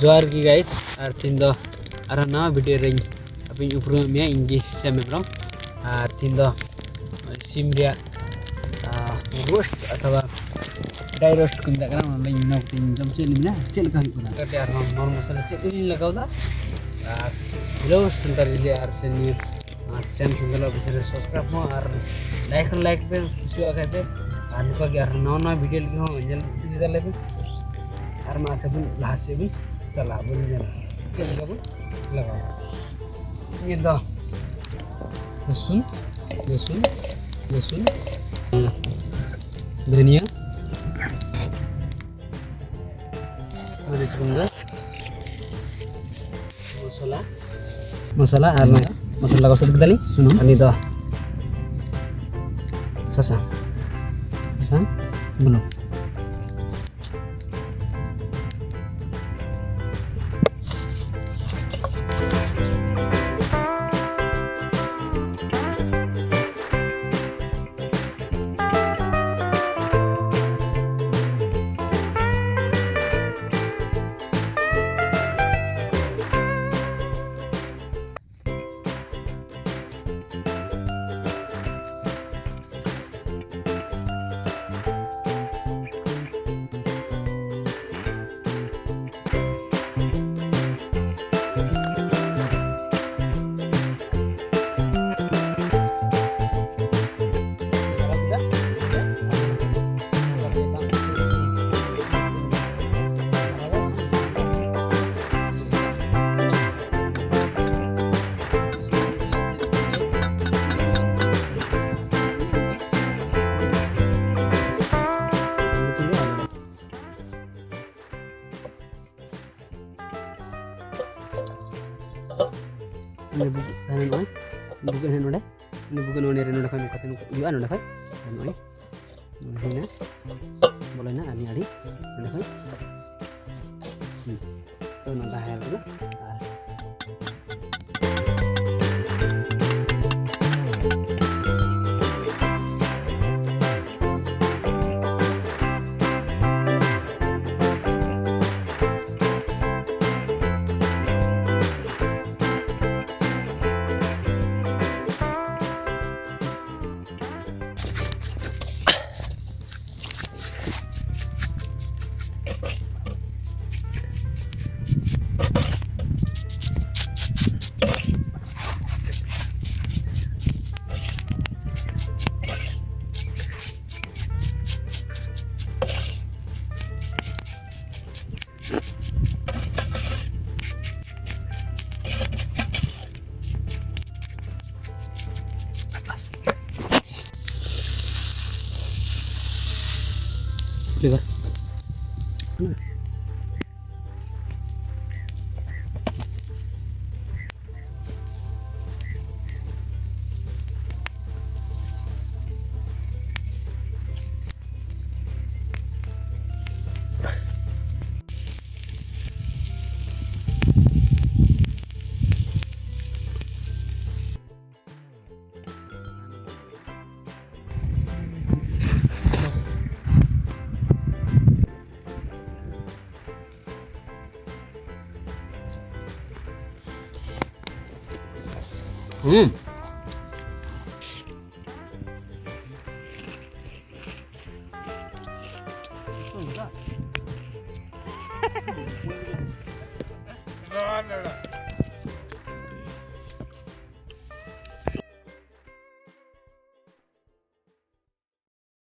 जोहार की गाइस और तीन दो और ना वीडियो रेंज अभी ऊपर में इंजी से में ब्रो और तीन दो सिम रिया रोस्ट अथवा ड्राई रोस्ट कुंदा करा मैं इन्ना तीन जम चेल मिला चेल का हुई ना करते यार नॉर्मल मसाला चेल लगाओ दा रोस्ट सुंदर ले यार से नी सेम सुंदर बिचारे सब्सक्राइब हो और लाइक पे खुशी आगे पे और निकल गया नौ वीडियो लिखे हो अंजल इधर ले और माँ से भी लास्ट से भी चला बोल जाना चल कब लगाओ ये दो लहसुन लहसुन लहसुन धनिया मसाला मसाला और ना मसाला को sedikit kali suno ini dah sasa belum ini bukan node ini bukan node kami kata juga node kai node ini boleh na ani ari node kai itu nanda hair juga Lihat. Enggak.